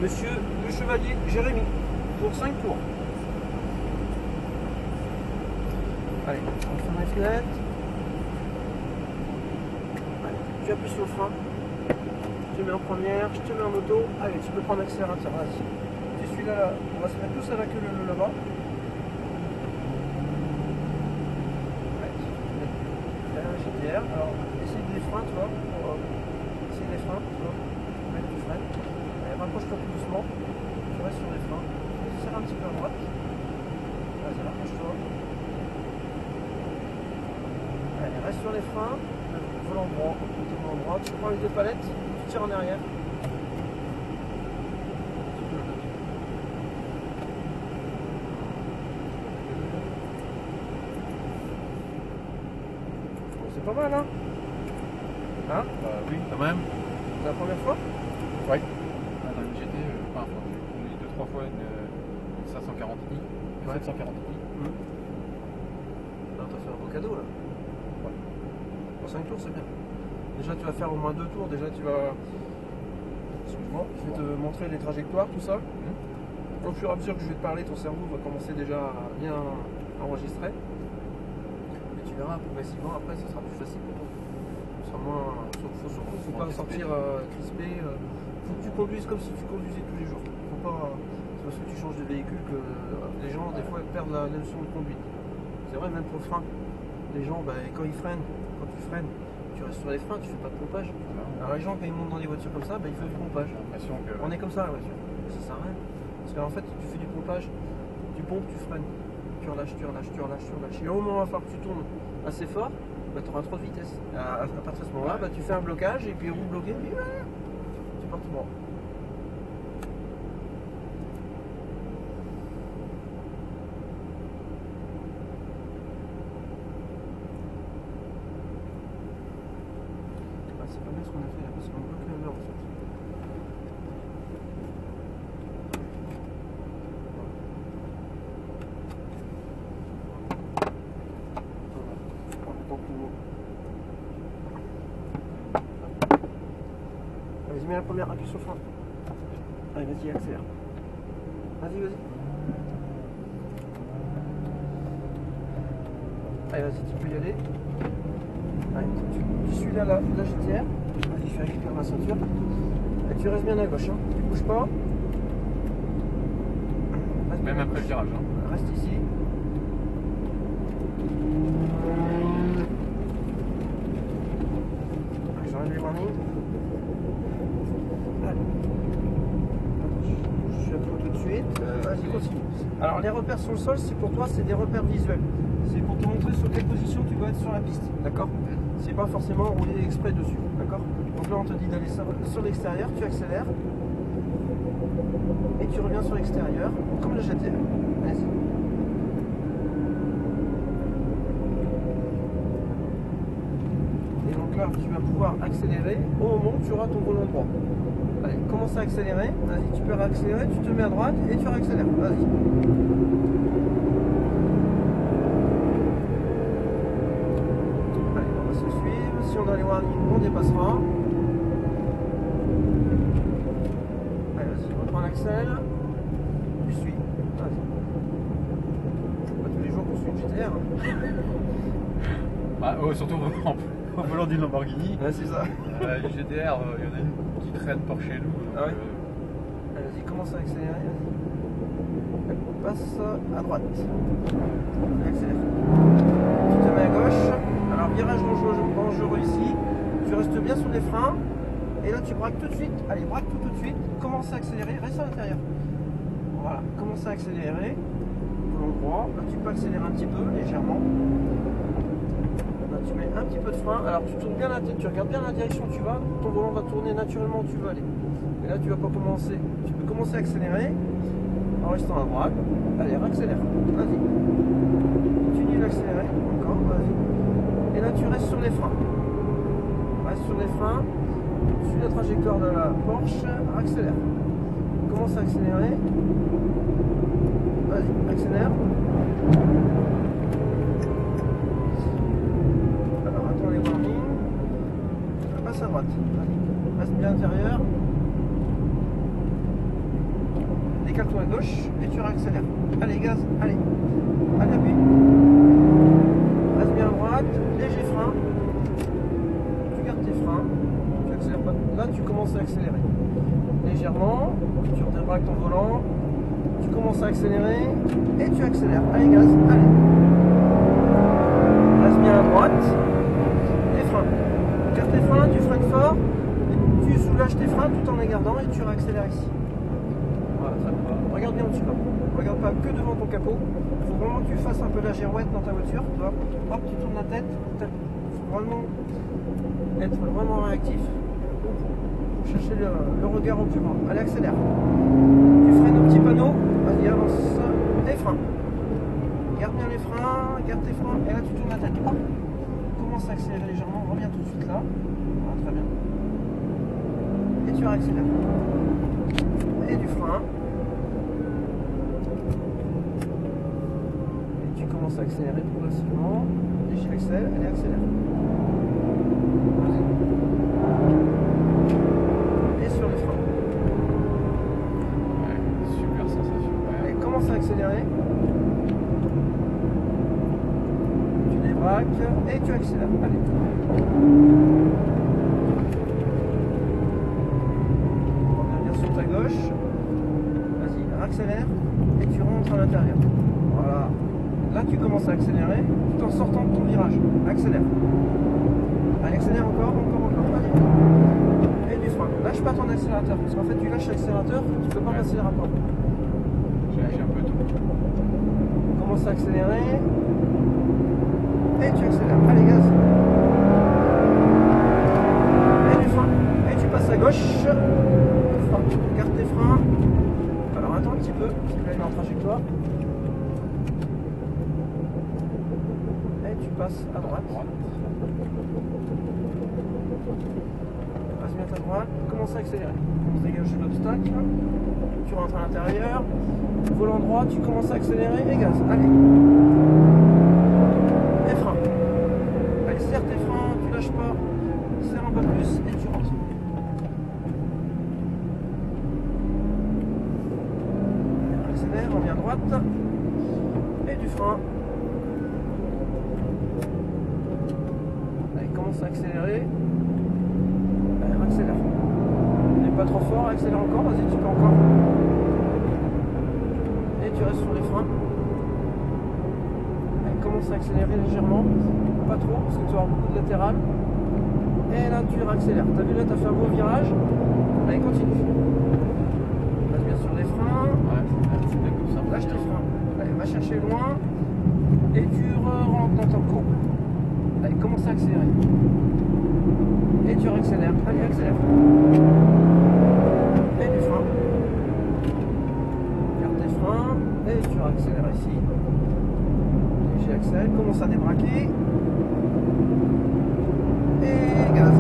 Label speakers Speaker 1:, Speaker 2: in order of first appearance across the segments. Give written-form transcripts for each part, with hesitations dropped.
Speaker 1: Monsieur le chevalier Jérémy, pour 5 tours. Allez, on ferme les fenêtres. Allez, tu appuies sur le frein. Je te mets en première, je te mets en auto. Allez, tu peux prendre l'accélérateur, vas-y. Tu suis là, on va se mettre tous à la queue là-bas. GTR, alors essaye les freins, tu vois, essaye les freins, tu vois, tu freines, allez, rapproche-toi tout doucement, tu restes sur les freins, serre un petit peu à droite, vas-y, rapproche-toi, allez, reste sur les freins, volant droit, tu prends les deux palettes, tu tires en arrière, c'est pas mal, hein? Hein?
Speaker 2: Oui, quand même.
Speaker 1: C'est la première fois?
Speaker 2: Oui. Dans une GT, pas une fois. J'ai conduit 2-3 fois une 540i, une 740i.
Speaker 1: Là, t'as fait un beau cadeau, là. Ouais. Pour 5 tours, c'est bien. Déjà, tu vas faire au moins 2 tours. Déjà, tu vas... Excuse-moi, je vais te montrer les trajectoires, tout ça. Au fur et à mesure que je vais te parler, ton cerveau va commencer déjà à bien enregistrer. Tu verras progressivement, après ce sera plus facile pour toi. Ce sera moins. Faut pas sortir crispé. Faut que tu conduises comme si tu conduisais tous les jours. Faut pas. C'est parce que tu changes de véhicule que les gens des fois perdent la notion de conduite. C'est vrai, même pour le frein. Les gens, quand ils freinent, quand tu freines, tu restes sur les freins, tu fais pas de pompage. Alors les gens quand ils montent dans des voitures comme ça, ils font du pompage. On est comme ça la voiture. Ça sert à rien. Parce qu'en fait tu fais du pompage, tu pompes, tu freines. Tu relâches. Et au moment où il va falloir que tu tournes assez fort, tu auras trop de vitesse. À partir de ce moment-là, tu fais un blocage et puis roue bloqué, puis tu pars tout droit. C'est pas bien ce qu'on a fait là, parce qu'on bloque l'heure en fait. Vas-y, mets la première, appuie sur le frein. Allez, vas-y, accélère. Vas-y. Allez, vas-y, tu peux y aller. Allez, tu suis là la GTR. Vas-y, je vais récupérer ma ceinture. Et tu restes bien à gauche, hein. Tu bouges pas.
Speaker 2: Même après le virage.
Speaker 1: Reste ici. J'enlève les warnings. Allez. Je suis à toi tout de suite. Vas-y, continue. Alors, les repères sur le sol, c'est pour toi, c'est des repères visuels. C'est pour te montrer sur quelle position tu dois être sur la piste. D'accord? C'est pas forcément rouler exprès dessus. D'accord? Donc là, on te dit d'aller sur l'extérieur, tu accélères. Et tu reviens sur l'extérieur, comme le GTR. Vas-y. Et donc là, tu vas pouvoir accélérer au moment où tu auras ton volant droit. Allez, commence à accélérer. Vas-y, tu peux réaccélérer, tu te mets à droite et tu réaccélères. Vas-y. Allez, on va se suivre. Si on a les warnings, on dépassera. Allez, vas-y, reprends l'accel. Tu suis. Vas-y. Pas tous les jours qu'on suit une GTR.
Speaker 2: Surtout au volant d'une Lamborghini.
Speaker 1: Ouais, c'est ça.
Speaker 2: Les GTR, il y en a une qui traîne par chez nous.
Speaker 1: Ah ouais. Vas-y, commence à accélérer. On passe à droite. Accélère. Tu te mets à gauche. Alors, virage dangereux ici. Tu restes bien sur les freins. Et là, tu braques tout de suite. Allez, braque tout de suite. Commence à accélérer. Reste à l'intérieur. Voilà. Commence à accélérer. Volant droit. Là, tu peux accélérer un petit peu, légèrement. Là, tu mets un petit peu de frein. Alors, tu tournes bien la tête. Tu regardes bien la direction où tu vas. Ton volant va tourner naturellement où tu veux aller. Et là, tu vas pas commencer. Tu peux commencer à accélérer en restant à droite. Allez, accélère. Vas-y. Continue d'accélérer. Encore. Vas-y. Et là, tu restes sur les freins. Reste sur les freins. Suis la trajectoire de la Porsche. Accélère. Commence à accélérer. Vas-y, accélère. Alors, attends les warnings. Passe à droite. Vas-y. Reste bien à l'intérieur. décale-toi à gauche et tu réaccélères. Allez, gaz, allez. Allez, appuie. Reste bien à droite, léger frein. Tu gardes tes freins. Tu accélères pas. Là, tu commences à accélérer. Légèrement, tu redébraques ton volant. Tu commences à accélérer et tu accélères. Allez, gaz, allez. Reste bien à droite. Les freins. Garde tes freins, tu freines fort. Et tu soulages tes freins tout en les gardant et tu réaccélères ici. Voilà, très bien. Regarde bien au-dessus là. Regarde pas que devant ton capot. Il faut vraiment que tu fasses un peu la girouette dans ta voiture. Tu vois. Hop, tu tournes la tête. Il faut vraiment être vraiment réactif. Pour chercher le regard au plus loin. Allez, accélère. Tu freines au petit panneau. Vas-y, avance. Les freins. Garde bien les freins. Garde tes freins. Et là, tu tournes la tête. Hop. Commence à accélérer légèrement. Reviens tout de suite là. Voilà, très bien. Et tu réaccélères. Et du frein. Et tu commences à accélérer progressivement. Et j'accélère. Allez, accélère. Vas-y. Et sur les freins.
Speaker 2: Ouais, super sensation. Ouais.
Speaker 1: Et commence à accélérer. Tu débraques et tu accélères. Allez. Reviens bien sur ta gauche. Vas-y, accélère et tu rentres à l'intérieur. Voilà. Là, tu commences à accélérer tout en sortant de ton virage. Accélère. Allez, accélère encore. Vas-y. Et du frein. Lâche pas ton accélérateur, parce qu'en fait, tu lâches l'accélérateur, tu peux pas passer le rapport.
Speaker 2: J'ai lâché un peu tout.
Speaker 1: Commence à accélérer. Et tu accélères. Allez, gaz. Et du frein. Et tu passes à gauche. Garde tes freins. Alors attends un petit peu, parce que là il est en trajectoire. Et tu passes à droite. Passe bien à droite. Commence à accélérer. On se dégage de l'obstacle. Tu rentres à l'intérieur. Volant droit, tu commences à accélérer et gaz. Allez. Et frein. Allez, serre tes freins, tu lâches pas. Serre un peu plus et tu rentres. Accélère, on vient à droite. Et du frein. Allez, commence à accélérer. Allez, accélère. N'est pas trop fort, accélère encore, vas-y, tu peux encore. Et tu restes sur les freins. Allez, commence à accélérer légèrement. Pas trop, parce que tu vas avoir beaucoup de latéral. Et là, tu réaccélères. T'as vu là, t'as fait un beau virage. Allez, continue. Passe bien sur les freins.
Speaker 2: Ouais, c'est bien comme ça.
Speaker 1: Lâche tes freins. Allez, va chercher loin. Et tu rentres dans ton courbe. Allez, commence à accélérer. Et tu réaccélères. Allez, accélère. Et du frein. Garde tes freins. Et tu réaccélères ici. Léger accèle. Commence à débraquer. Et gaz.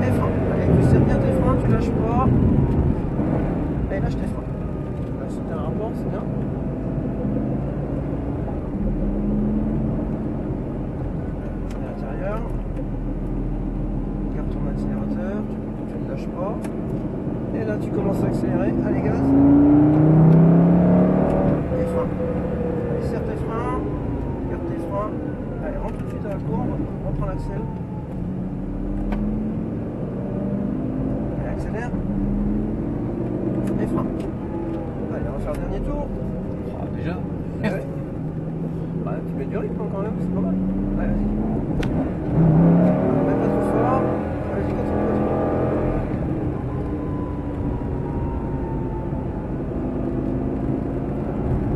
Speaker 1: Et frein. Allez, tu serres bien tes freins, tu lâches pas. Allez, lâche tes freins. Là, sauter un rapport, c'est bien. À l'intérieur. Garde ton accélérateur, tu ne lâches pas. Et là, tu commences à accélérer. Allez, gaz. Et frein. Allez, serre tes freins. Garde tes freins. Allez, rentre tout de suite à la courbe. Reprends l'accel. Allez, accélère. Et frein. Allez, on va faire le dernier tour.
Speaker 2: Ah, déjà
Speaker 1: Ouais. Bah, tu mets du rythme quand même, c'est pas mal. Allez, vas-y. Mets pas trop fort. Allez, continue.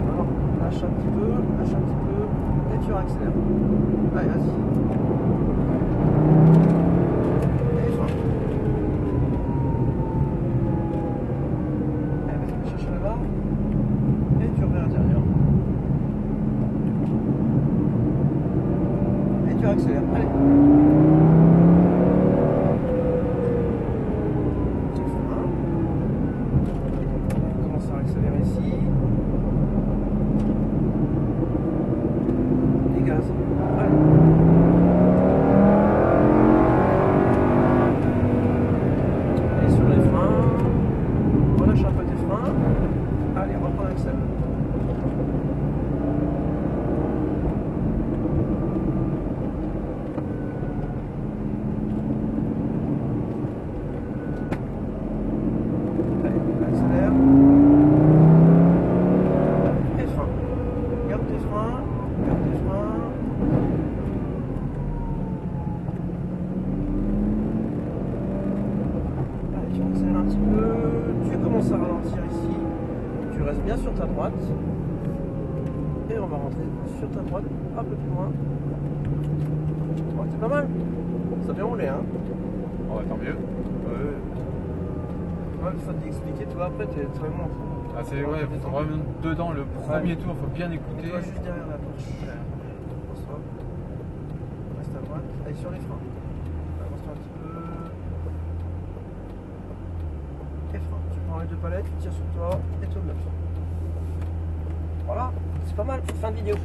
Speaker 1: Alors, lâche un petit peu, et tu réaccélères. Allez, vas-y. Et frein. Allez, vas-y, cherche la barre. Et tu reviens à l'intérieur. Et tu réaccélères. commences à ralentir ici, tu restes bien sur ta droite. Et on va rentrer sur ta droite un peu plus loin. Ouais, c'est pas mal. Ça a bien roulé, hein.
Speaker 2: On va tant mieux.
Speaker 1: Ouais. Ouais, ça d'expliquer, tu vois, après t'es vraiment en fond.
Speaker 2: Ah, c'est ouais, faut vraiment dedans le premier tour, faut bien
Speaker 1: Et
Speaker 2: écouter.
Speaker 1: toi juste derrière la porte. Pense-toi. Reste à droite. Allez sur les freins. Avance-toi un petit peu. Et frein. Tu prends les deux palettes, tu tires sur toi et tourne neuf. Voilà, c'est pas mal. Fin de vidéo.